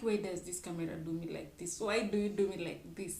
why does this camera do me like this? Why do you do me like this?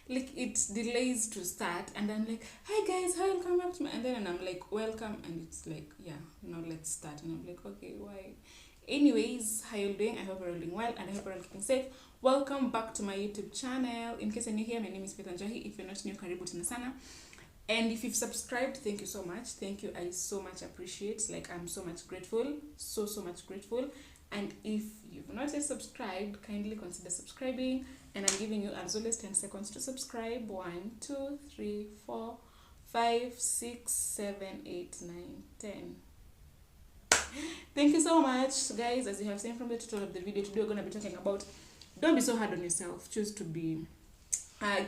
Like, it delays to start, and I'm like, hi guys, welcome back to my, and then I'm like, welcome, and it's like, yeah, let's start, and I'm like, okay, why? Anyways, how you doing? I hope you're all doing well, and I hope you're all keeping safe. Welcome back to my YouTube channel. In case you're new here, my name is Faith Njahi. If you're not new, karibu tena sana. And if you've subscribed, thank you so much. Thank you. I so much appreciate. Like, I'm so much grateful. So much grateful. And if you've not yet subscribed, kindly consider subscribing. And I'm giving you as always 10 seconds to subscribe. 1, 2, 3, 4, 5, 6, 7, 8, 9, 10. Thank you so much, guys. As you have seen from the title of the video, today we're going to be talking about don't be so hard on yourself. Choose to be,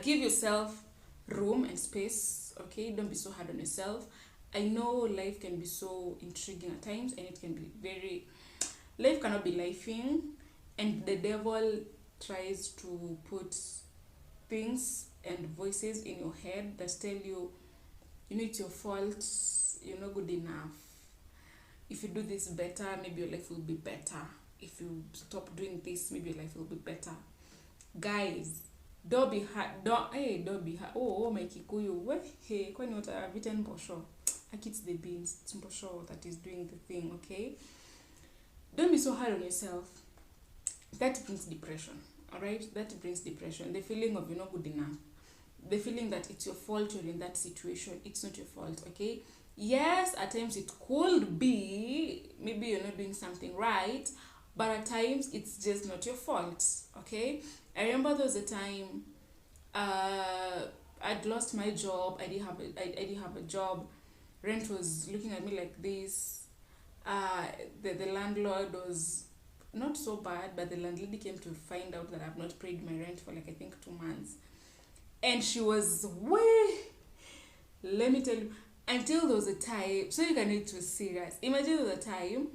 give yourself room and space. Okay, don't be so hard on yourself. I know life can be so intriguing at times, and it can be very, life cannot be lifing, and the devil tries to put things and voices in your head that tell you, it's your fault, you're not good enough. If you do this better, maybe your life will be better. If you stop doing this, maybe your life will be better. Guys, don't be hard. Don't be hard. Oh, my Kikuyu. Hey, kwani wata vita mbosho. It's the beans. It's mbosho that is doing the thing, okay? Don't be so hard on yourself. That brings depression, alright? That brings depression. The feeling of you're not good enough. The feeling that it's your fault you're in that situation. It's not your fault, okay? Yes, at times it could be, maybe you're not doing something right, but at times it's just not your fault, okay? I remember there was a time I'd lost my job. I didn't have a job. Rent was looking at me like this. The landlord was not so bad, but the landlady came to find out that I've not paid my rent for like I think 2 months. And she was let me tell you, until there was a time, so you can need to serious. Imagine there was a time,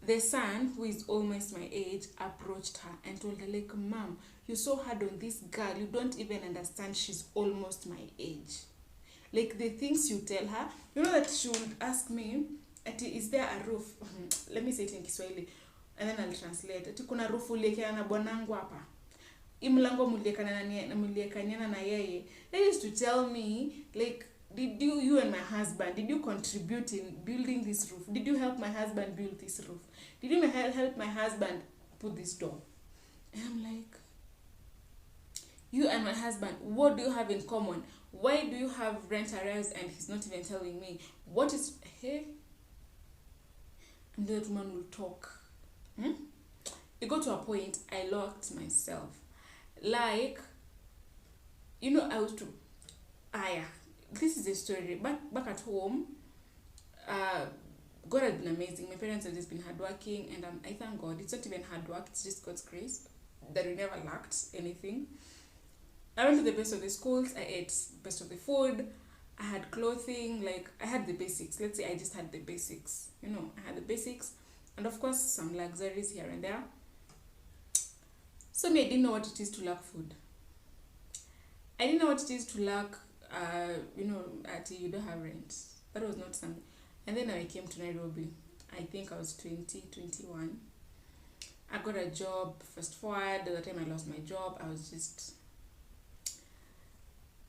the son, who is almost my age, approached her and told her, like, Mom, you're so hard on this girl, you don't even understand she's almost my age. Like, the things you tell her, that she would ask me, is there a roof? Let me say it in Kiswahili, and then I'll translate. Ati kuna roof uliekana na bwanangu hapa. Imlango muliekana na yeye. They used to tell me, like, did you and my husband, did you contribute in building this roof? Did you help my husband build this roof? Did you help my husband put this door? And I'm like, you and my husband, what do you have in common? Why do you have rent arrears and he's not even telling me? What is, hey? And that woman will talk. It got to a point, I locked myself. Like, I was to, this is a story. Back at home, God has been amazing. My parents have just been hardworking, and I thank God. It's not even hard work, it's just God's grace that we never lacked anything. I went to the best of the schools, I ate best of the food, I had clothing, like, I had the basics. Let's say I just had the basics. I had the basics, and of course, some luxuries here and there. So me, I didn't know what it is to lack food. I didn't know what it is to lack you don't have rent. That was not something. And then I came to Nairobi. I think I was 20, 21. I got a job, fast forward. By the time I lost my job, I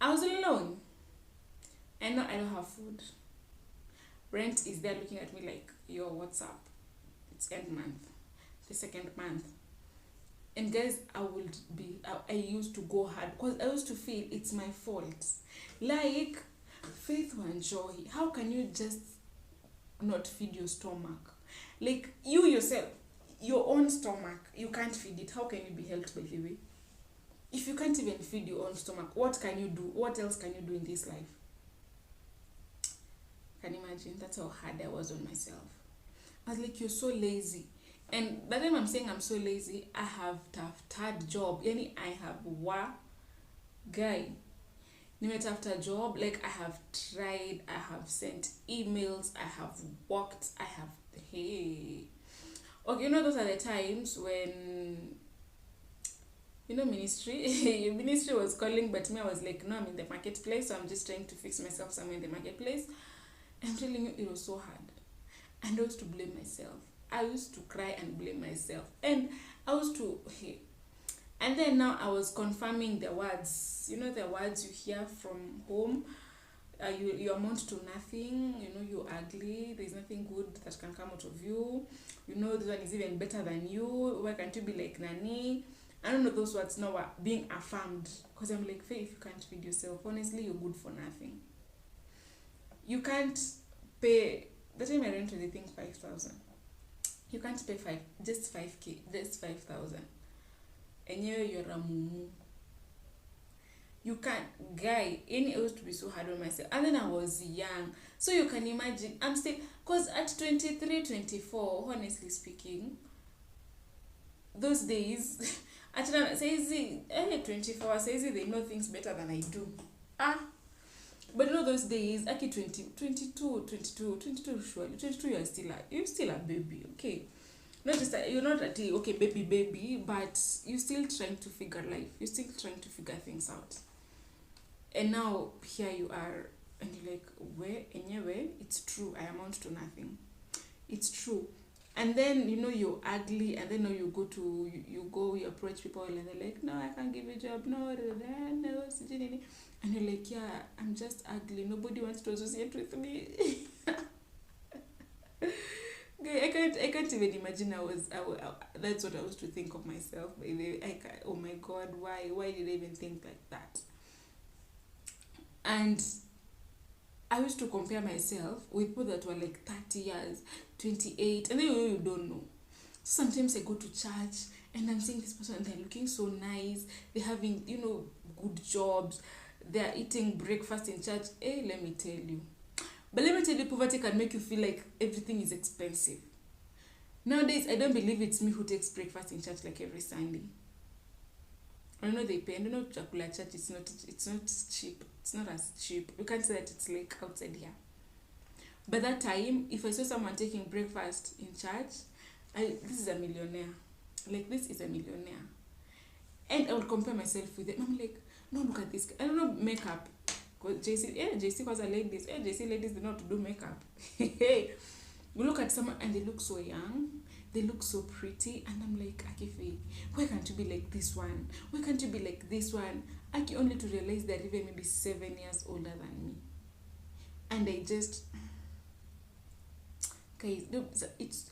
was alone. And now I don't have food. Rent is there looking at me like, yo, what's up? It's end month, the second month. And guys, I used to go hard because I used to feel it's my fault. Like, Faith Wanjohi, how can you just not feed your stomach? Like, you yourself, your own stomach, you can't feed it. How can you be helped, by the way? If you can't even feed your own stomach, what can you do? What else can you do in this life? Can you imagine? That's how hard I was on myself. I was like, you're so lazy. And by the time I'm saying I'm so lazy, I have third job. I have guy. After job, like, I have tried, I have sent emails, I have worked, I have, hey. Okay, those are the times when, ministry was calling, but me, I was like, no, I'm in the marketplace, so I'm just trying to fix myself somewhere in the marketplace. I'm telling you, it was so hard. And I used to blame myself. I used to cry and blame myself. And I used to, and then now I was confirming the words. You know, the words you hear from home. You amount to nothing. You know, you're ugly. There's nothing good that can come out of you. You know, this one is even better than you. Why can't you be like Nani? I don't know, those words now are being affirmed. Because I'm like, Faye, if you can't feed yourself, honestly, you're good for nothing. You can't pay. The time I rent, they think 5,000. You can't pay just 5K, just 5,000. And you're a mumu. You can't, guy, any else to be so hard on myself. And then I was young. So you can imagine, I'm still, because at 23, 24, honestly speaking, those days, actually, say 24, say they know things better than I do. But you know those days, okay, 22, surely, 22, you're still a baby, okay? Not just you're not a okay baby, but you're still trying to figure life. You're still trying to figure things out. And now here you are, and you're like, where? Anyway, it's true. I amount to nothing. It's true. And then you know you're ugly, and then now you you approach people, and they're like, no, I can't give you a job. No, and you're like, yeah, I'm just ugly. Nobody wants to associate with me. I can't even imagine that's what I was to think of myself. Oh my God, why did I even think like that? And I used to compare myself with people that were like 30 years, 28, and then you don't know. Sometimes I go to church and I'm seeing this person and they're looking so nice. They're having, good jobs. They're eating breakfast in church. Hey, let me tell you. But let me tell you, poverty can make you feel like everything is expensive. Nowadays, I don't believe it's me who takes breakfast in church like every Sunday. I know they pay. I don't know chakula church. It's not cheap. It's not as cheap. You can't say that it's like outside here. But that time, if I saw someone taking breakfast in church, this is a millionaire. Like, this is a millionaire. And I would compare myself with them. I'm like, no, look at this guy. I don't know makeup. JC was a ladies. JC ladies do not do makeup. Hey, you look at someone and they look so young. They look so pretty. And I'm like, Akife, why can't you be like this one? Why can't you be like this one? Aki, only to realize they're even maybe 7 years older than me. And I just... Guys, it's...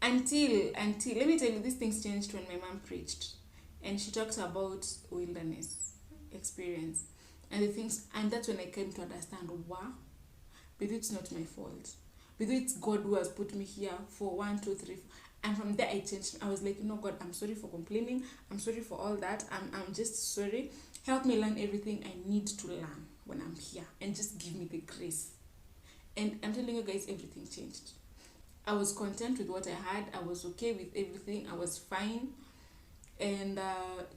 Until, let me tell you, these things changed when my mom preached. And she talked about wilderness experience. And the things, and that's when I came to understand, wow, but it's not my fault. But it's God who has put me here for 1, 2, 3, 4. And from there I changed. I was like, no, God, I'm sorry for complaining. I'm sorry for all that. I'm just sorry. Help me learn everything I need to learn when I'm here. And just give me the grace. And I'm telling you guys, everything changed. I was content with what I had. I was okay with everything. I was fine. And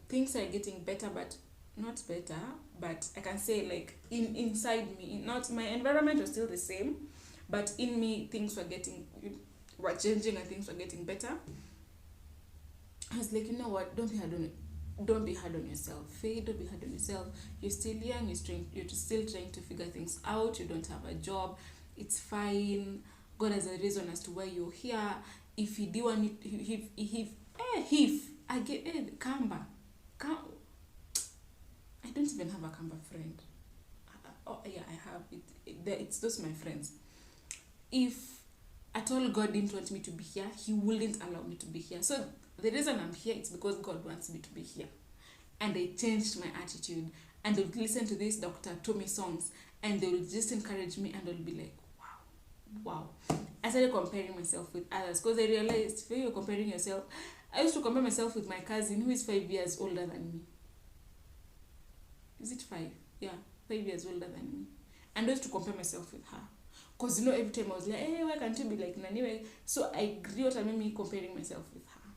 things are getting better, but not better, but I can say like inside me, not my environment was still the same, but in me things were changing and things were getting better. I was like, you know what, don't be hard on yourself. Faye, don't be hard on yourself. You're still young, you're still trying to figure things out. You don't have a job. It's fine. God has a reason as to why you're here. If he do want if I get Kamba. I don't even have a Kamba friend. Oh yeah, I have it. It's those my friends. If at all God didn't want me to be here, he wouldn't allow me to be here. So the reason I'm here is because God wants me to be here. And I changed my attitude. And they would listen to these Dr. Tommy songs and they would just encourage me and they'll be like, wow. I started comparing myself with others because I realized when you're comparing yourself, I used to compare myself with my cousin who is 5 years older than me. Is it 5? Yeah, 5 years older than me. And I used to compare myself with her. Because, every time I was like, hey, why can't you be like Nani? So I grew out and me comparing myself with her.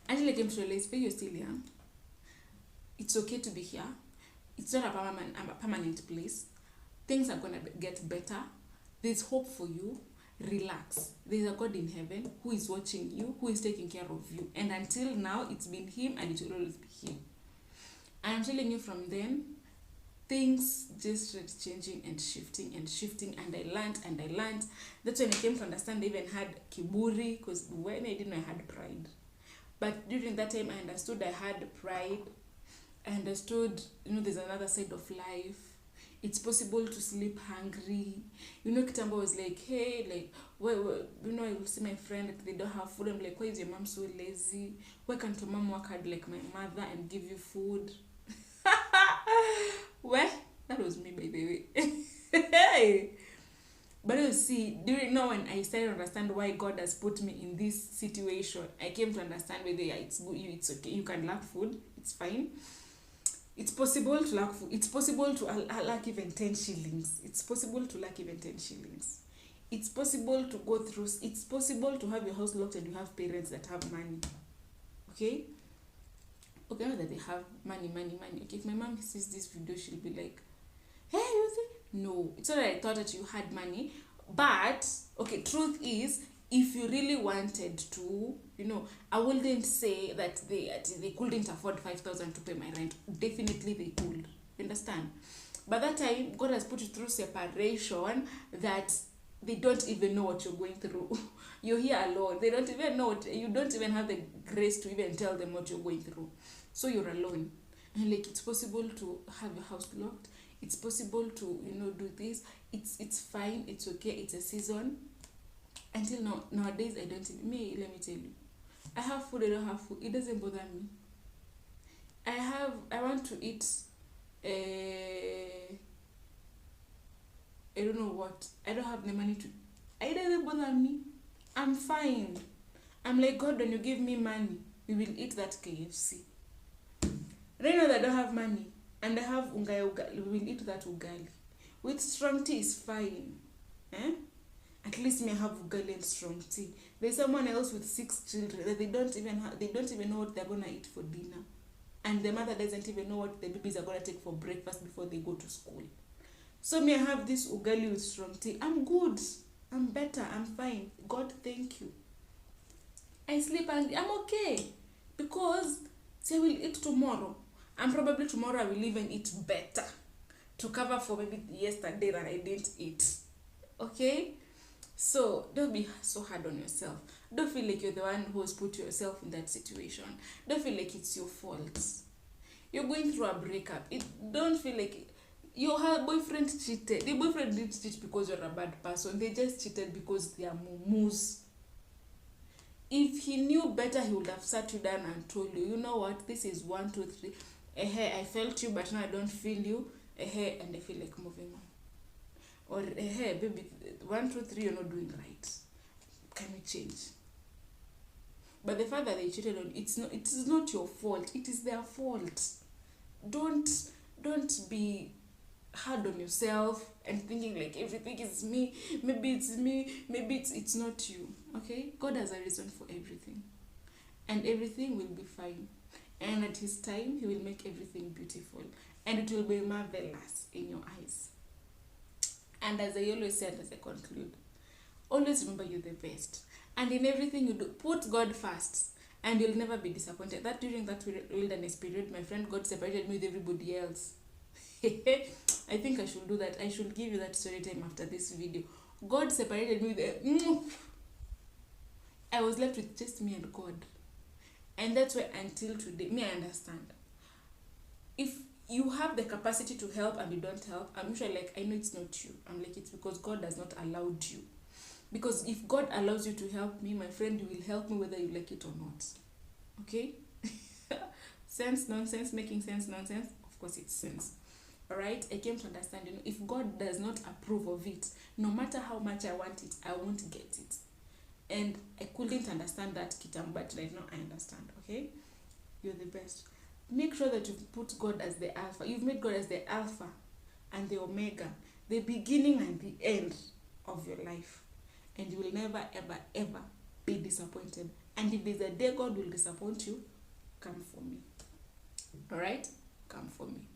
Until I came to realize, you're still young. It's okay to be here. It's not a permanent place. Things are going to get better. There's hope for you. Relax. There's a God in heaven who is watching you, who is taking care of you. And until now, it's been him and it will always be him. And I'm telling you, from then, things just started changing and shifting. And I learned. That's when I came to understand I even had kiburi, because when I didn't know, I had pride. But during that time, I understood I had pride. I understood, there's another side of life. It's possible to sleep hungry. Kitambo was like, hey, like, I will see my friend, like, they don't have food. I'm like, why is your mom so lazy? Why can't your mom work hard like my mother and give you food? Well, that was me, by the way. Hey! But you see, during now when I started to understand why God has put me in this situation, I came to understand whether it's good, it's okay. You can lack food, it's fine. It's possible to lack food. It's possible to lack even 10 shillings. It's possible to lack even 10 shillings. It's possible to go through. It's possible to have your house locked and you have parents that have money. Okay? Okay, not that they have money. Okay, if my mom sees this video, she'll be like, hey, you think? No, it's not that I thought that you had money. But, okay, truth is, if you really wanted to, I wouldn't say that they couldn't afford 5,000 to pay my rent. Definitely they could. You understand? But that time, God has put you through separation that they don't even know what you're going through. You're here alone. They don't even know you don't even have the grace to even tell them what you're going through. So you're alone. And like, it's possible to have your house locked. It's possible to, do this. It's fine. It's okay. It's a season. Until now, nowadays, I don't. Let me tell you. I have food. I don't have food. It doesn't bother me. I want to eat. I don't know what. I don't have the money to. It doesn't bother me. I'm fine. I'm like, God, when you give me money, we will eat that KFC. Right now that I don't have money and I have ugali, we will eat that ugali. With strong tea is fine. At least me have ugali and strong tea. There's someone else with 6 children that they don't even know what they're gonna eat for dinner. And the mother doesn't even know what the babies are gonna take for breakfast before they go to school. So me I have this ugali with strong tea. I'm good. I'm better. I'm fine. God, thank you. I sleep and I'm okay. Because say I will eat tomorrow. And probably tomorrow I will even eat better. To cover for maybe yesterday that I didn't eat. Okay? So don't be so hard on yourself. Don't feel like you're the one who has put yourself in that situation. Don't feel like it's your fault. You're going through a breakup. Don't feel like your boyfriend cheated. Your boyfriend didn't cheat because you're a bad person. They just cheated because they are mumus. If he knew better, he would have sat you down and told you, you know what, this is 1, 2, 3. I felt you, but now I don't feel you. And I feel like moving on. Or baby, 1, 2, 3, you're not doing right. Can we change? But the fact that they cheated on it is not your fault. It is their fault. Don't be hard on yourself and thinking like everything is me. Maybe it's me. Maybe it's not you. Okay? God has a reason for everything. And everything will be fine. And at his time, he will make everything beautiful. And it will be marvelous in your eyes. And as I always said, as I conclude, always remember you're the best. And in everything you do, put God first. And you'll never be disappointed. That during that wilderness period, my friend God separated me with everybody else. I think I should do that. I should give you that story time after this video. God separated me with I was left with just me and God. And that's why until today, I understand. If you have the capacity to help and you don't help, I'm usually like, I know it's not you. I'm like, it's because God has not allowed you. Because if God allows you to help me, my friend, you will help me whether you like it or not. Okay? Sense, nonsense, making sense, nonsense. Of course, it's sense. Alright? I came to understand, if God does not approve of it, no matter how much I want it, I won't get it. And I couldn't understand that, Kitam, but right now I understand. Okay? You're the best. Make sure that you put God as the Alpha. You've made God as the Alpha and the Omega, the beginning and the end of your life. And you will never, ever, ever be disappointed. And if there's a day God will disappoint you, come for me. Alright? Come for me.